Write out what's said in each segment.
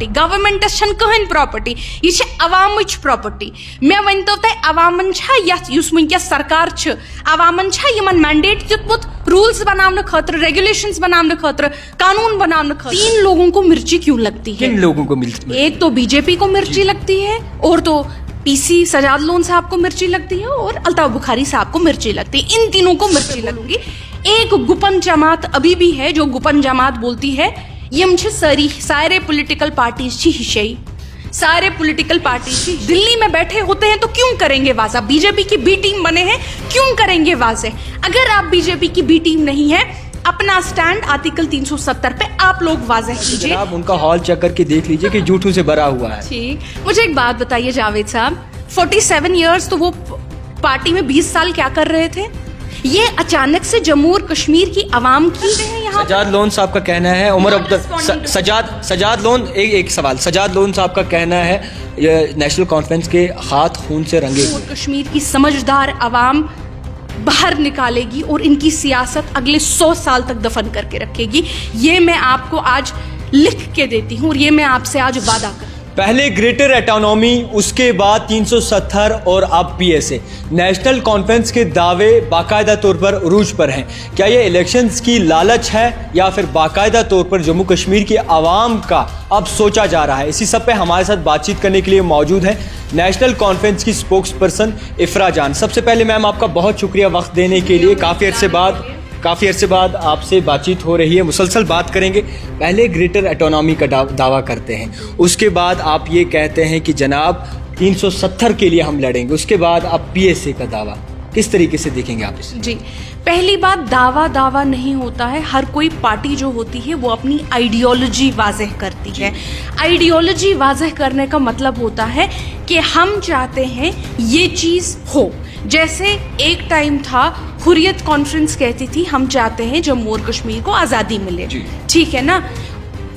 Government कहीं property यह अवामच property मे one तो तह अवामन वनकस सरकार अवामन मैंडेट दितमुत रूल्स बनाने खतर रेगुलेशंस बनाने खतर कानून बनाने खतर। तीन लोगों को मिर्ची क्यों लगती है? किन लोगों को मिर्ची? एक तो बीजेपी को मिर्ची लगती है और तो पीसी सजाद लोन साहब को मिर्ची लगती है और अल्ताफ बुखारी साहब को मिर्ची लगती है। इन तीनों को मिर्ची लगूंगी। एक गुपन जमात अभी भी है जो गुपन जमात बोलती है यम सारे पॉलिटिकल पार्टीज हिस्से सारे पॉलिटिकल पार्टीज दिल्ली में बैठे होते हैं तो क्यों करेंगे वाजा? बीजेपी की बी टीम बने हैं क्यों करेंगे वाजे? अगर आप बीजेपी की बी टीम नहीं है अपना स्टैंड आर्टिकल 370 पे आप लोग वाजे कीजिए। आप उनका हॉल चेक करके देख लीजिए कि झूठों से भरा हुआ है। ठीक, मुझे एक बात बताइए जावेद साहब, 47 इयर्स तो वो पार्टी में 20 साल क्या कर रहे थे? ये अचानक से जम्मू और कश्मीर की आवाम की यहाँ सजाद लोन साहब का कहना है उमर अब्दुल सजाद लोन एक सवाल सजाद लोन साहब का कहना है ये नेशनल कॉन्फ्रेंस के हाथ खून से रंगे। जम्मू और कश्मीर की समझदार आवाम बाहर निकालेगी और इनकी सियासत अगले 100 साल तक दफन करके रखेगी। ये मैं आपको आज लिख के देती हूँ और ये मैं आपसे आज वादा कर। पहले ग्रेटर ऑटोनॉमी, उसके बाद 370 और अब पीएसए। नेशनल कॉन्फ्रेंस के दावे बाकायदा तौर पर उरूज पर हैं। क्या ये इलेक्शंस की लालच है या फिर बाकायदा तौर पर जम्मू कश्मीर की आवाम का अब सोचा जा रहा है? इसी सब पे हमारे साथ बातचीत करने के लिए मौजूद है नेशनल कॉन्फ्रेंस की स्पोक्स पर्सन इफ्रा जान। सबसे पहले मैम आपका बहुत शुक्रिया वक्त देने के लिए। काफ़ी अरसे बाद आपसे बातचीत हो रही है, मुसलसल बात करेंगे। पहले ग्रेटर ऑटोनॉमी का दावा करते हैं, उसके बाद आप ये कहते हैं कि जनाब 370 के लिए हम लड़ेंगे, उसके बाद आप पीएसए का दावा किस तरीके से देखेंगे आप इसे? जी, पहली बात दावा नहीं होता है। हर कोई पार्टी जो होती है वो अपनी आइडियोलॉजी वाज़ेह करती है। आइडियोलॉजी वाज़ेह करने का मतलब होता है कि हम चाहते हैं ये चीज़ हो। जैसे एक टाइम था हुर्रियत कॉन्फ्रेंस कहती थी हम चाहते हैं जम्मू और कश्मीर को आज़ादी मिले, ठीक है ना?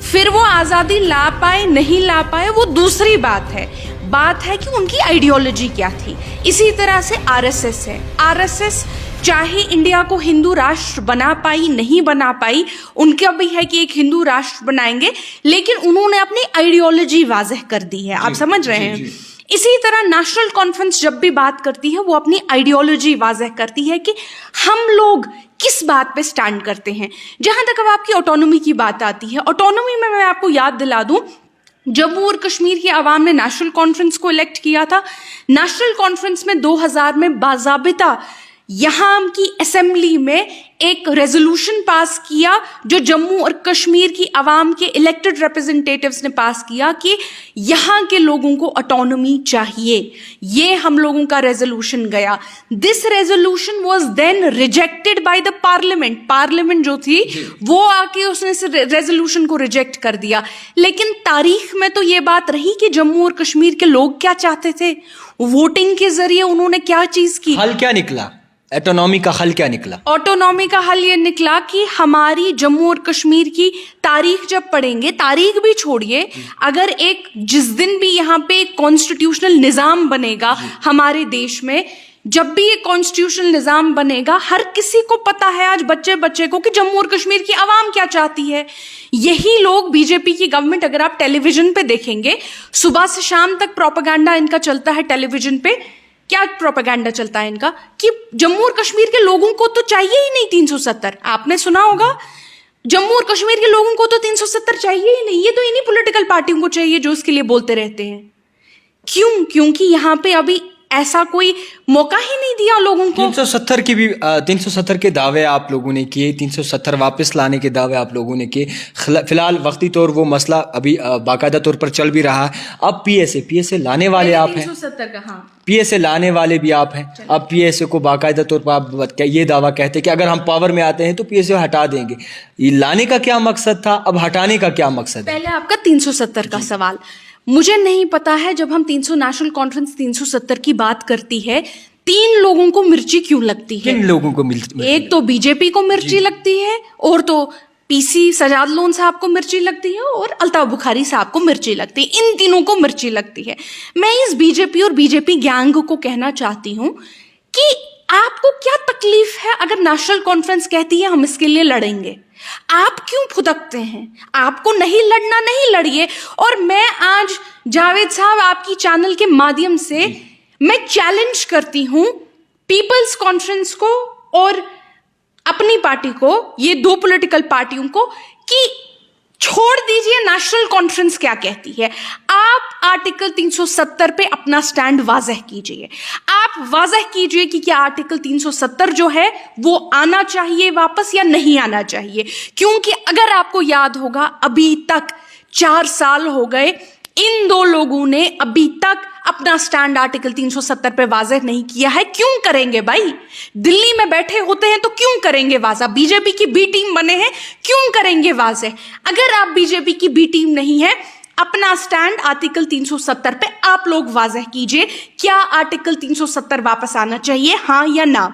फिर वो आज़ादी ला पाए नहीं ला पाए वो दूसरी बात है। बात है कि उनकी आइडियोलॉजी क्या थी। इसी तरह से आरएसएस है। आरएसएस चाहे इंडिया को हिंदू राष्ट्र बना पाई नहीं बना पाई, उनका भी है कि एक हिंदू राष्ट्र बनाएंगे, लेकिन उन्होंने अपनी आइडियोलॉजी वाज़ेह कर दी है। आप समझ रहे हैं? इसी तरह नेशनल कॉन्फ्रेंस जब भी बात करती है वो अपनी आइडियोलॉजी वाज़ेह करती है कि हम लोग किस बात पे स्टैंड करते हैं। जहां तक अब आपकी ऑटोनॉमी की बात आती है, ऑटोनॉमी में मैं आपको याद दिला दूं, जम्मू और कश्मीर की आवाम ने नेशनल कॉन्फ्रेंस को इलेक्ट किया था। नेशनल कॉन्फ्रेंस में 2000 में बाज़ाबिता यहाँ की असेंबली में एक रेजोल्यूशन पास किया जो जम्मू और कश्मीर की आवाम के इलेक्टेड रिप्रेजेंटेटिव्स ने पास किया कि यहाँ के लोगों को ऑटोनॉमी चाहिए। ये हम लोगों का रेजोल्यूशन गया। This resolution was then rejected by the parliament जो थी वो आके उसने इस रेजोल्यूशन को रिजेक्ट कर दिया। लेकिन तारीख में तो ये बात रही कि जम्मू और कश्मीर के लोग क्या चाहते थे, वोटिंग के जरिए उन्होंने क्या चीज की। हल क्या निकला? ऑटोनॉमी का हल क्या निकला? ऑटोनॉमी का हल ये निकला कि हमारी जम्मू और कश्मीर की तारीख जब पढ़ेंगे, तारीख भी छोड़िए, अगर एक जिस दिन भी यहाँ पे एक कॉन्स्टिट्यूशनल निजाम बनेगा हमारे देश में, जब भी ये कॉन्स्टिट्यूशनल निजाम बनेगा, हर किसी को पता है आज बच्चे को कि जम्मू और कश्मीर की आवाम क्या चाहती है। यही लोग बीजेपी की गवर्नमेंट, अगर आप टेलीविजन पे देखेंगे सुबह से शाम तक प्रोपेगेंडा इनका चलता है टेलीविजन पे। क्या प्रोपेगेंडा चलता है इनका कि जम्मू और कश्मीर के लोगों को तो चाहिए ही नहीं 370। आपने सुना होगा, जम्मू और कश्मीर के लोगों को तो 370 चाहिए ही नहीं, ये तो इन्हीं पॉलिटिकल पार्टियों को चाहिए जो इसके लिए बोलते रहते हैं। क्यों? क्योंकि यहाँ पे अभी ऐसा कोई मौका ही नहीं दिया लोगों को। 370 के दावे आप लोगों ने किए, 370 वापस लाने के दावे आप लोगों ने किए। फिलहाल वक्ती तौर वो मसला अभी बाकायदा तौर पर चल भी रहा है। अब पीएसए लाने वाले आप हैं, 370 का, हाँ, पीएसए लाने वाले भी आप हैं। अब पीएसए को बाकायदा तौर पर आप ये दावा कहते हैं कि अगर हम पावर में आते हैं तो पीएसए हटा देंगे। ये लाने का क्या मकसद था, अब हटाने का क्या मकसद है? पहले आपका 370 का सवाल मुझे नहीं पता है। जब हम नेशनल कॉन्फ्रेंस 370 की बात करती है, तीन लोगों को मिर्ची क्यों लगती है? किन लोगों को मिर्ची? एक तो बीजेपी को मिर्ची लगती है और तो पीसी सजाद लोन साहब को मिर्ची लगती है और अल्ताफ बुखारी साहब को मिर्ची लगती है। इन तीनों को मिर्ची लगती है। मैं इस बीजेपी और बीजेपी गैंग को कहना चाहती हूं कि आपको क्या तकलीफ है अगर नेशनल कॉन्फ्रेंस कहती है हम इसके लिए लड़ेंगे? आप क्यों फुदकते हैं? आपको नहीं लड़ना, नहीं लड़िए। और मैं आज जावेद साहब आपकी चैनल के माध्यम से मैं चैलेंज करती हूं पीपल्स कॉन्फ्रेंस को और अपनी पार्टी को, ये दो पॉलिटिकल पार्टियों को, कि छोड़ दीजिए नेशनल कॉन्फ्रेंस क्या कहती है। आप आर्टिकल 370 पे अपना स्टैंड वाज़ह कीजिए। आप वाज़ह कीजिए कि क्या आर्टिकल 370 जो है वो आना चाहिए वापस या नहीं आना चाहिए। क्योंकि अगर आपको याद होगा, अभी तक 4 साल हो गए, इन दो लोगों ने अभी तक अपना स्टैंड आर्टिकल 370 पे वाज़ह नहीं किया है। क्यों करेंगे भाई? दिल्ली में बैठे होते हैं तो क्यों करेंगे वाज़ह? बीजेपी की बी टीम बने हैं, क्यों करेंगे वाज़ह? अगर आप बीजेपी की बी टीम नहीं है, अपना स्टैंड आर्टिकल 370 पे आप लोग वाज़ह कीजिए। क्या आर्टिकल 370 वापस आना चाहिए, हाँ या ना?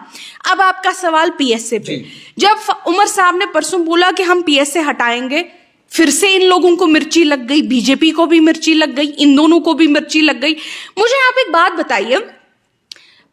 अब आपका सवाल पीएसए पे। जब उमर साहब ने परसों बोला कि हम पीएसए हटाएंगे, फिर से इन लोगों को मिर्ची लग गई, बीजेपी को भी मिर्ची लग गई, इन दोनों को भी मिर्ची लग गई। मुझे आप एक बात बताइए,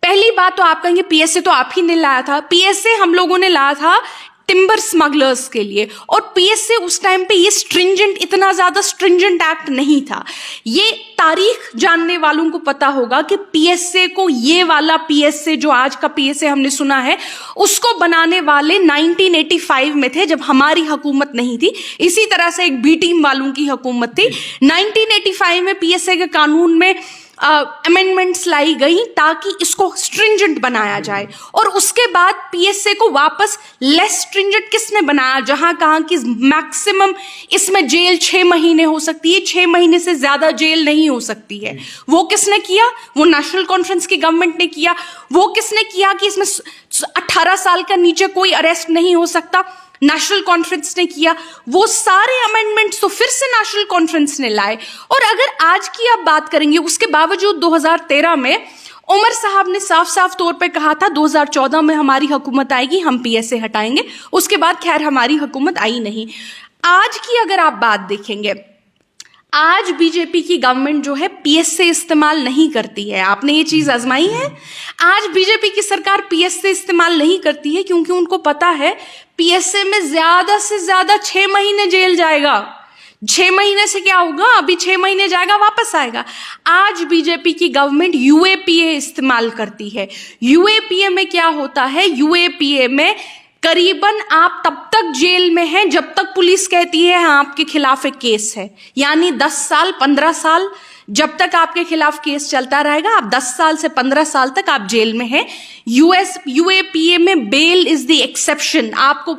पहली बात तो आप कहेंगे पीएसए तो आप ही ने लाया था। पीएसए हम लोगों ने लाया था टिम्बर स्मगलर्स के लिए, और पीएसए उस टाइम पे ये स्ट्रिंजेंट, इतना ज्यादा स्ट्रिंजेंट एक्ट नहीं था। ये तारीख जानने वालों को पता होगा कि पीएसए को, ये वाला पीएसए जो आज का पीएसए हमने सुना है, उसको बनाने वाले 1985 में थे, जब हमारी हुकूमत नहीं थी। इसी तरह से एक बी टीम वालों की हुकूमत थी। 1985 में पीएसए के कानून में अमेंडमेंट्स लाई गई ताकि इसको स्ट्रिंजेंट बनाया जाए, और उसके बाद पीएसए को वापस लेस स्ट्रिंजेंट किसने बनाया? जहां कहा कि मैक्सिमम इसमें जेल 6 महीने हो सकती है, 6 महीने से ज्यादा जेल नहीं हो सकती है। वो किसने किया? वो नेशनल कॉन्फ्रेंस की गवर्नमेंट ने किया। वो किसने किया कि इसमें 18 साल का नीचे कोई अरेस्ट नहीं हो सकता? नेशनल कॉन्फ्रेंस ने किया। वो सारे अमेंडमेंट्स तो फिर से नेशनल कॉन्फ्रेंस ने लाए। और अगर आज की आप बात करेंगे, उसके बावजूद 2013 में उमर साहब ने साफ साफ तौर पे कहा था 2014 में हमारी हुकूमत आएगी, हम पीएसए हटाएंगे। उसके बाद खैर हमारी हुकूमत आई नहीं। आज की अगर आप बात देखेंगे, आज बीजेपी की गवर्नमेंट जो है पीएसए इस्तेमाल नहीं करती है। आपने ये चीज आजमाई है? आज बीजेपी की सरकार पीएसए इस्तेमाल नहीं करती है क्योंकि उनको पता है पीएसए में ज्यादा से ज्यादा 6 महीने जेल जाएगा। 6 महीने से क्या होगा? अभी 6 महीने जाएगा, वापस आएगा। आज बीजेपी की गवर्नमेंट यूएपीए इस्तेमाल करती है। यूएपीए में क्या होता है? यूएपीए में करीबन आप तब तक जेल में हैं जब तक पुलिस कहती है हाँ आपके खिलाफ एक केस है। यानी 10 साल 15 साल जब तक आपके खिलाफ केस चलता रहेगा, आप 10 साल से 15 साल तक आप जेल में हैं। यूएपीए में बेल इज द एक्सेप्शन। आपको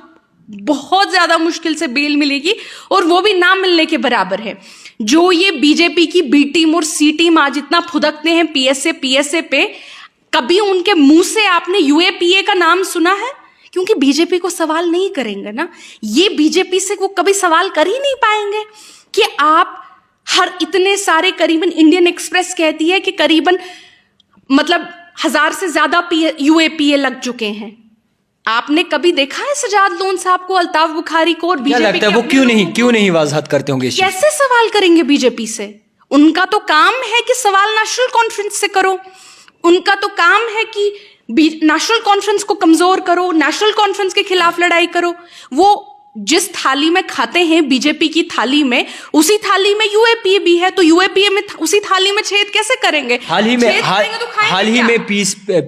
बहुत ज्यादा मुश्किल से बेल मिलेगी, और वो भी ना मिलने के बराबर है। जो ये बीजेपी की बी टीम और सी टीम आज इतना फुदकते हैं पीएसए पे, कभी उनके मुंह से आपने यूएपीए का नाम सुना है? क्योंकि बीजेपी को सवाल नहीं करेंगे ना, ये बीजेपी से वो कभी सवाल कर ही नहीं पाएंगे कि आप हर इतने सारे, करीबन इंडियन एक्सप्रेस कहती है कि करीबन मतलब 1000 से ज्यादा यूएपीए लग चुके हैं। आपने कभी देखा है सजाद लोन साहब को, अल्ताफ बुखारी को और बीजेपी? क्या लगता है वो क्यों नहीं वजाहत करते होंगे? कैसे सवाल करेंगे बीजेपी से? उनका तो काम है कि सवाल नेशनल कॉन्फ्रेंस से करो। उनका तो काम है कि नेशनल कॉन्फ्रेंस को कमजोर करो, नेशनल कॉन्फ्रेंस के खिलाफ लड़ाई करो। वो जिस थाली में खाते हैं बीजेपी की थाली में, उसी थाली में यूएपीए भी है, तो यूएपीए में उसी थाली में छेद कैसे करेंगे? हाल ही में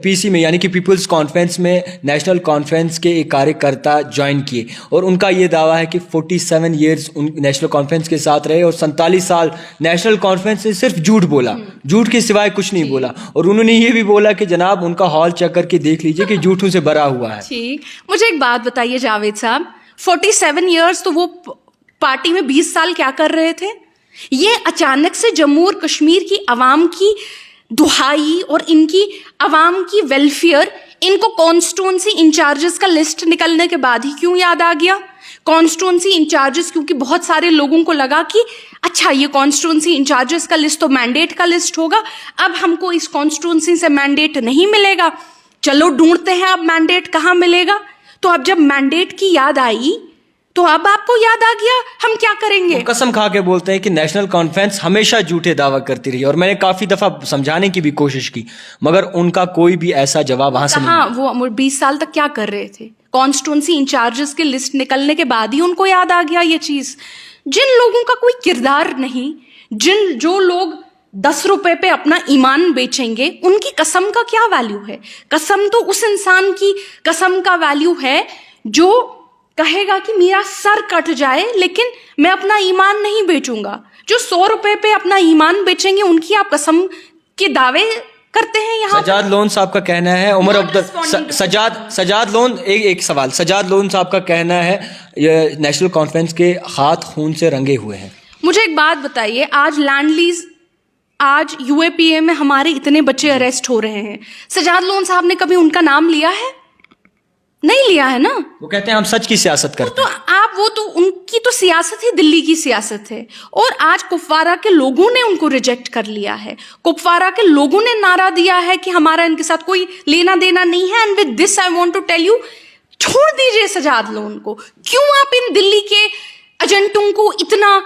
पीसी में यानी कि पीपल्स कॉन्फ्रेंस में नेशनल कॉन्फ्रेंस के एक कार्यकर्ता ज्वाइन किए, और उनका ये दावा है कि 47 ईयर्स नेशनल कॉन्फ्रेंस के साथ रहे और 47 साल नेशनल कॉन्फ्रेंस ने सिर्फ झूठ बोला, झूठ के सिवाय कुछ नहीं बोला। और उन्होंने ये भी बोला कि जनाब उनका हॉल चेक करके देख लीजिए कि झूठों से भरा हुआ है। ठीक, मुझे एक बात बताइए जावेद साहब, 47 ईयर्स तो वो पार्टी में 20 साल क्या कर रहे थे? ये अचानक से जम्मू और कश्मीर की आवाम की दुहाई और इनकी आवाम की वेलफेयर इनको कॉन्स्टिट्यूंसी इंचार्जेस का लिस्ट निकलने के बाद ही क्यों याद आ गया? कॉन्स्टिट्यूंसी इंचार्जेस, क्योंकि बहुत सारे लोगों को लगा कि अच्छा ये कॉन्स्टिट्यूंसी इंचार्जेस का लिस्ट तो मैंडेट का लिस्ट होगा, अब हमको इस कॉन्स्टिट्यूंसी से मैंडेट नहीं मिलेगा, चलो ढूंढते हैं अब मैंडेट कहाँ मिलेगा। तो अब जब मैंडेट की याद आई तो अब आपको याद आ गया, हम क्या करेंगे? वो कसम खा के बोलते हैं कि नेशनल कॉन्फ्रेंस हमेशा झूठे दावा करती रही, और मैंने काफी दफा समझाने की भी कोशिश की, मगर उनका कोई भी ऐसा जवाब वहां से नहीं। वो 20 साल तक क्या कर रहे थे? कॉन्स्टिट्यूंसी इंचार्जेस की लिस्ट निकलने के बाद ही उनको याद आ गया ये चीज। जिन लोगों का कोई किरदार नहीं, जो लोग 10 रुपए पे अपना ईमान बेचेंगे, उनकी कसम का क्या वैल्यू है? कसम तो उस इंसान की कसम का वैल्यू है जो कहेगा कि मेरा सर कट जाए लेकिन मैं अपना ईमान नहीं बेचूंगा। जो 100 रुपए पे अपना ईमान बेचेंगे, उनकी आप कसम के दावे करते हैं यहाँ। सजाद लोन साहब का कहना है, उमर अब्दुल सजाद लोन, एक सवाल, सजाद लोन साहब का कहना है ये नेशनल कॉन्फ्रेंस के हाथ खून से रंगे हुए हैं। मुझे एक बात बताइए, आज लैंड लीज, आज यूएपीए में हमारे इतने बच्चे अरेस्ट हो रहे हैं, सजाद लोन साहब ने कभी उनका नाम लिया है? नहीं लिया है ना। वो कहते हैं हम सच की सियासत करते हैं। वो तो उनकी तो सियासत ही दिल्ली की सियासत है, और आज कुपवारा के लोगों ने उनको रिजेक्ट कर लिया है। कुपवारा के लोगों ने नारा दिया है कि हमारा इनके साथ कोई लेना देना नहीं है। And with this I want to tell you, छोड़ दीजिए सजाद लोन को। क्यों आप इन दिल्ली के एजेंटों को इतना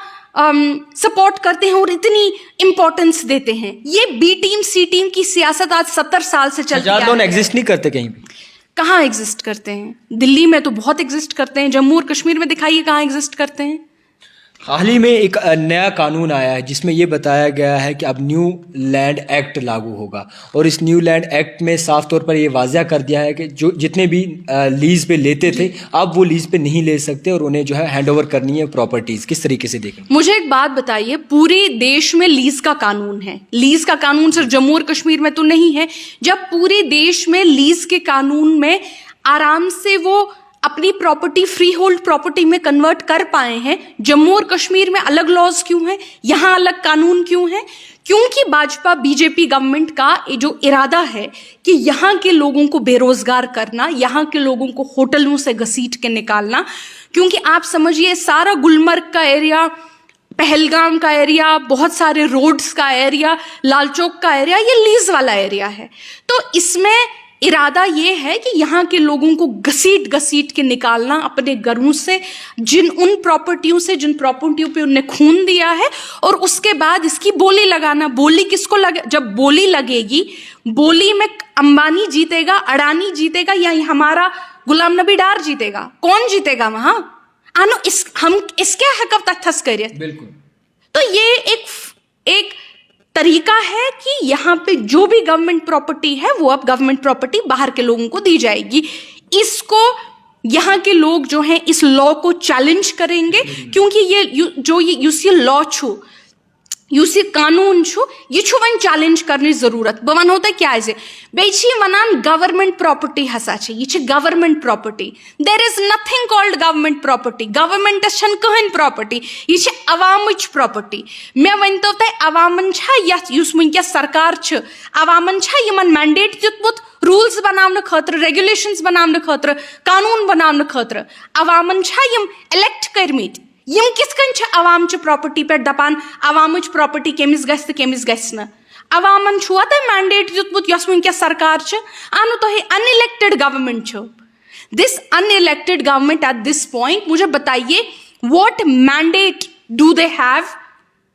सपोर्ट करते हैं और इतनी इंपॉर्टेंस देते हैं? ये बी टीम सी टीम की सियासत आज 70 साल से चलती है। सजाद लोन एग्जिस्ट नहीं करते कहीं भी। कहाँ एग्जिस्ट करते हैं? दिल्ली में तो बहुत एग्जिस्ट करते हैं। जम्मू और कश्मीर में दिखाइए कहाँ एग्जिस्ट करते हैं। हाल ही में एक नया कानून आया है जिसमें ये बताया गया है कि अब न्यू लैंड एक्ट लागू होगा, और इस न्यू लैंड एक्ट में साफ तौर पर ये वाज़ह कर दिया है कि जो जितने भी लीज पे लेते थे, अब वो लीज पे नहीं ले सकते और उन्हें जो है हैंड ओवर करनी है प्रॉपर्टीज। किस तरीके से देखें? मुझे एक बात बताइए, पूरे देश में लीज का कानून है। लीज का कानून सिर्फ जम्मू और कश्मीर में तो नहीं है। जब पूरे देश में लीज के कानून में आराम से वो अपनी प्रॉपर्टी फ्री होल्ड प्रॉपर्टी में कन्वर्ट कर पाए हैं, जम्मू और कश्मीर में अलग लॉज क्यों हैं? यहां अलग कानून क्यों है? क्योंकि भाजपा बीजेपी गवर्नमेंट का जो इरादा है कि यहाँ के लोगों को बेरोजगार करना, यहाँ के लोगों को होटलों से घसीट के निकालना। क्योंकि आप समझिए, सारा गुलमर्ग का एरिया, पहलगाम का एरिया, बहुत सारे रोड्स का एरिया, लाल चौक का एरिया, ये लीज वाला एरिया है। तो इसमें इरादा ये है कि यहाँ के लोगों को घसीट घसीट के निकालना अपने घरों से, जिन प्रॉपर्टियों पे उनने खून दिया है, और उसके बाद इसकी बोली लगाना। बोली किसको लगे? जब बोली लगेगी, बोली में अंबानी जीतेगा, अडानी जीतेगा, या हमारा गुलाम नबी डार जीतेगा? कौन जीतेगा वहां? आनो हम इसके हक तथस करिए। बिल्कुल। तो ये एक तरीका है कि यहाँ पे जो भी गवर्नमेंट प्रॉपर्टी है वो अब गवर्नमेंट प्रॉपर्टी बाहर के लोगों को दी जाएगी। इसको यहाँ के लोग जो हैं इस लॉ को चैलेंज करेंगे, क्योंकि ये लॉ छू, यूसी कानून छू, ये छू वन चैलेंज करने जरूरत बवन होता है। क्या है बेची वनान गवर्नमेंट प्रॉपर्टी हसा छे, ये government property. There is nothing called government property. Government छन कहन प्रॉपर्टी, ये अवामच प्रॉपर्टी। मैं वन तो अवामन युस वनकस सरकार छ, अवामन यमन मैंडेट दितमुत रूल्स बनाने खतर, रेगुलेशंस बनाने खतर, कानून बनाने खतर। अवामन यम इलेक्ट करमित, यम किस कन अवाम प्रॉपर्टी पे दपान अवामच प्रॉपर्टी केमिस गस तो केमिस गस न। अवामन छुआ तो मैंडेट दितमुत यस वनकस सरकार छ, आनु तो अनइलेक्टेड गवर्नमेंट छ। This unelected government at this point, मुझे बताइए what mandate do they have?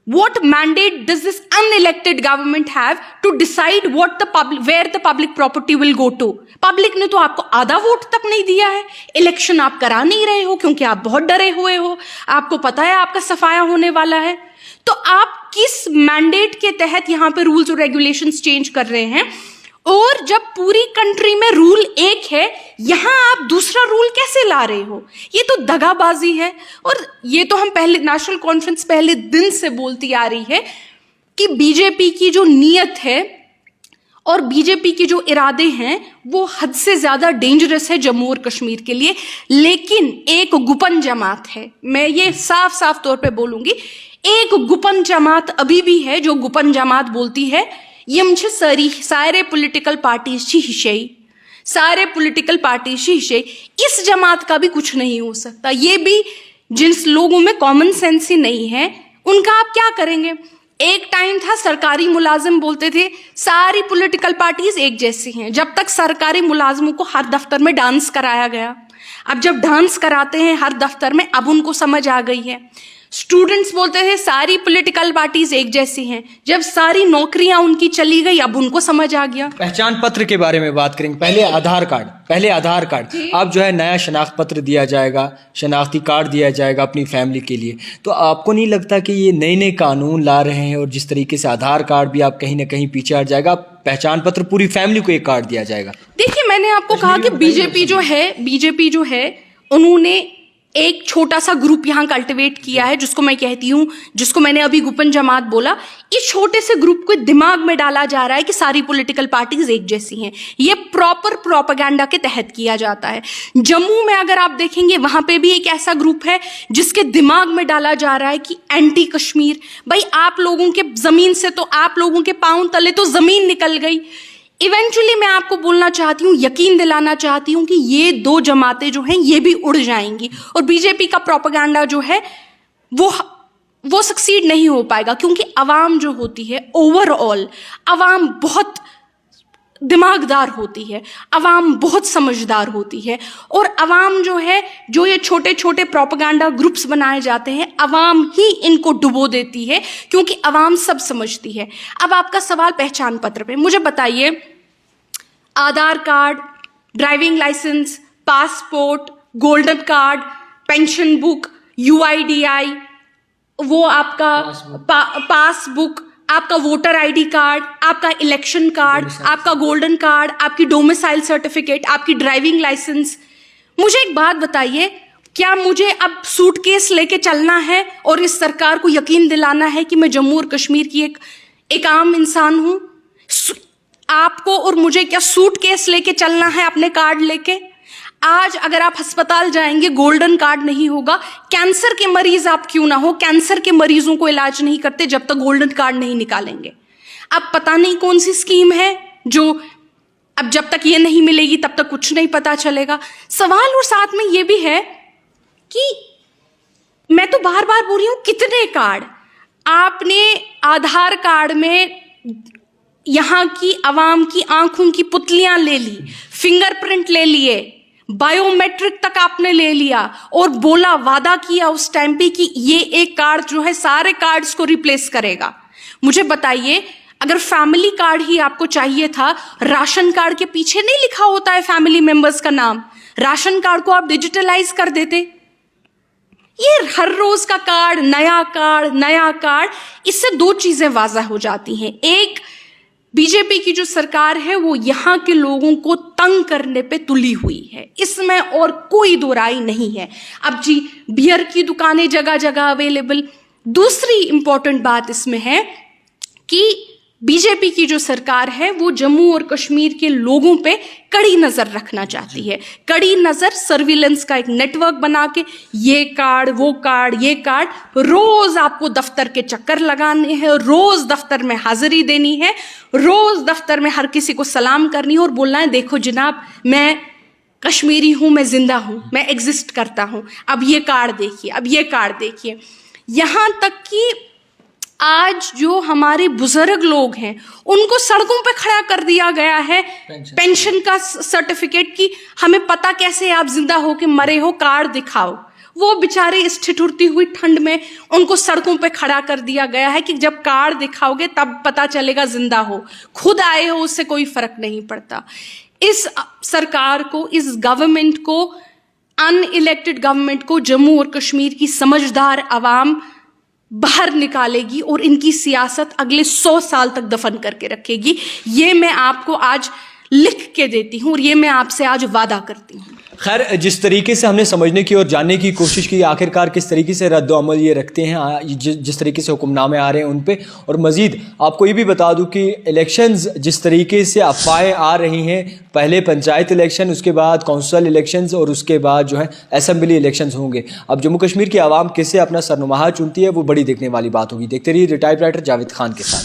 What mandate does this unelected government have to decide where the public property will go to? Public ने तो आपको आधा वोट तक नहीं दिया है। इलेक्शन आप करा नहीं रहे हो क्योंकि आप बहुत डरे हुए हो, आपको पता है आपका सफाया होने वाला है। तो आप किस मैंडेट के तहत यहाँ पे रूल्स और रेगुलेशंस चेंज कर रहे हैं? और जब पूरी कंट्री में रूल एक है, यहां आप दूसरा रूल कैसे ला रहे हो? ये तो दगाबाजी है। और ये तो हम पहले नेशनल कॉन्फ्रेंस पहले दिन से बोलती आ रही है कि बीजेपी की जो नीयत है और बीजेपी के जो इरादे हैं वो हद से ज्यादा डेंजरस है जम्मू और कश्मीर के लिए। लेकिन एक गुपन जमात है, मैं ये साफ साफ तौर पे बोलूंगी, एक गुपन जमात अभी भी है जो गुपन जमात बोलती है यम सारे पॉलिटिकल पार्टीज ची हिशई, सारे पॉलिटिकल पार्टीज ची हिशई। इस जमात का भी कुछ नहीं हो सकता। ये भी जिन लोगों में कॉमन सेंस ही नहीं है, उनका आप क्या करेंगे? एक टाइम था सरकारी मुलाजिम बोलते थे सारी पॉलिटिकल पार्टीज एक जैसी हैं, जब तक सरकारी मुलाजिमों को हर दफ्तर में डांस कराया गया। अब जब डांस कराते हैं हर दफ्तर में, अब उनको समझ आ गई है। स्टूडेंट्स बोलते थे सारी पॉलिटिकल पार्टीज एक जैसी हैं। जब सारी नौकरियां उनकी चली गई, अब उनको समझ आ गया। पहचान पत्र के बारे में बात करेंगे। पहले आधार कार्ड, अब जो है नया शनाख्त पत्र दिया जाएगा, शनाख्ती कार्ड दिया जाएगा अपनी फैमिली के लिए। तो आपको नहीं लगता कि ये नए नए कानून ला रहे हैं और जिस तरीके से आधार कार्ड भी आप कहीं ना कहीं पीछे हट जाएगा, पहचान पत्र पूरी फैमिली को एक कार्ड दिया जाएगा? देखिए, मैंने आपको कहा कि बीजेपी जो है उन्होंने एक छोटा सा ग्रुप यहाँ कल्टिवेट किया है, जिसको मैं कहती हूँ, जिसको मैंने अभी गुपन जमात बोला। इस छोटे से ग्रुप को दिमाग में डाला जा रहा है कि सारी पॉलिटिकल पार्टीज एक जैसी हैं। ये प्रॉपर प्रोपेगेंडा के तहत किया जाता है। जम्मू में अगर आप देखेंगे, वहां पे भी एक ऐसा ग्रुप है जिसके दिमाग में डाला जा रहा है कि एंटी कश्मीर। भाई, आप लोगों के जमीन से तो, आप लोगों के पांव तले तो जमीन निकल गई। इवेंचुअली मैं आपको बोलना चाहती हूँ, यकीन दिलाना चाहती हूँ कि ये दो जमातें जो हैं ये भी उड़ जाएंगी और बीजेपी का प्रोपेगेंडा जो है वो सक्सीड नहीं हो पाएगा, क्योंकि अवाम जो होती है, ओवरऑल अवाम बहुत दिमागदार होती है, अवाम बहुत समझदार होती है। और अवाम जो है, जो ये छोटे छोटे प्रोपेगेंडा ग्रुप्स बनाए जाते हैं, अवाम ही इनको डुबो देती है, क्योंकि अवाम सब समझती है। अब आपका सवाल पहचान पत्र पे, मुझे बताइए, Aadhaar card, driving licence, passport, golden card, pension book, UIDI, वो आपका पासबुक, आपका वोटर आईडी कार्ड, आपका इलेक्शन कार्ड, आपका गोल्डन कार्ड, आपकी डोमिसाइल सर्टिफिकेट, आपकी ड्राइविंग लाइसेंस। मुझे एक बात बताइए, क्या मुझे अब सूटकेस लेके चलना है और इस सरकार को यकीन दिलाना है कि मैं जम्मू और कश्मीर की एक आम इंसान हूं? आपको और मुझे क्या सूटकेस लेके चलना है अपने कार्ड लेके? आज अगर आप अस्पताल जाएंगे, गोल्डन कार्ड नहीं होगा। कैंसर के मरीज आप क्यों ना हो, कैंसर के मरीजों को इलाज नहीं करते जब तक गोल्डन कार्ड नहीं निकालेंगे। अब पता नहीं कौन सी स्कीम है जो अब जब तक ये नहीं मिलेगी तब तक कुछ नहीं पता चलेगा। सवाल और साथ में ये भी है कि मैं तो बार बार बोल रही हूं, कितने कार्ड आपने आधार कार्ड में यहां की आवाम की आंखों की पुतलियां ले ली, फिंगरप्रिंट ले लिए, बायोमेट्रिक तक आपने ले लिया और बोला, वादा किया उस टाइम पे कि ये एक कार्ड जो है सारे कार्ड्स को रिप्लेस करेगा। मुझे बताइए, अगर फैमिली कार्ड ही आपको चाहिए था, राशन कार्ड के पीछे नहीं लिखा होता है फैमिली मेंबर्स का नाम? राशन कार्ड को आप डिजिटलाइज कर देते। ये हर रोज का कार्ड, नया कार्ड, इससे दो चीजें वाज़ा हो जाती हैं। एक, बीजेपी की जो सरकार है वो यहाँ के लोगों को तंग करने पे तुली हुई है, इसमें और कोई दो राय नहीं है। अब जी, बियर की दुकानें जगह जगह अवेलेबल। दूसरी इंपॉर्टेंट बात इसमें है कि बीजेपी की जो सरकार है वो जम्मू और कश्मीर के लोगों पे कड़ी नजर रखना चाहती है। कड़ी नजर, सर्विलेंस का एक नेटवर्क बना के, ये कार्ड, वो कार्ड, ये कार्ड, रोज आपको दफ्तर के चक्कर लगाने हैं, रोज दफ्तर में हाजिरी देनी है, रोज दफ्तर में हर किसी को सलाम करनी है और बोलना है, देखो जनाब, मैं कश्मीरी हूं, मैं जिंदा हूं, मैं एग्जिस्ट करता हूं, अब ये कार्ड देखिए, अब ये कार्ड देखिए। यहां तक कि आज जो हमारे बुजुर्ग लोग हैं उनको सड़कों पे खड़ा कर दिया गया है पेंशन का सर्टिफिकेट की, हमें पता कैसे आप जिंदा हो कि मरे हो, कार्ड दिखाओ। वो बेचारे इस ठिठुरती हुई ठंड में उनको सड़कों पे खड़ा कर दिया गया है कि जब कार्ड दिखाओगे तब पता चलेगा जिंदा हो, खुद आए हो उससे कोई फर्क नहीं पड़ता। इस सरकार को, इस गवर्नमेंट को, अनइलेक्टेड गवर्नमेंट को जम्मू और कश्मीर की समझदार आवाम बाहर निकालेगी और इनकी सियासत अगले 100 साल तक दफन करके रखेगी। ये मैं आपको आज लिख के देती हूँ और ये मैं आपसे आज वादा करती हूँ। खैर, जिस तरीके से हमने समझने की और जानने की कोशिश की आखिरकार किस तरीके से रद्द-ओ-अमल ये रखते हैं, जिस तरीके से हुक्मनामे आ रहे हैं उन पे, और मज़ीद आपको ये भी बता दूं कि इलेक्शंस जिस तरीके से अफवाहें आ रही हैं, पहले पंचायत इलेक्शन, उसके बाद कौंसल इलेक्शंस और उसके बाद जो है असेंबली इलेक्शंस होंगे। अब जम्मू कश्मीर की आवाम किससे अपना सरनुमाहा चुनती है वो बड़ी देखने वाली बात होगी। देखते रहिए रिटायर्ड राइटर जावेद खान के साथ।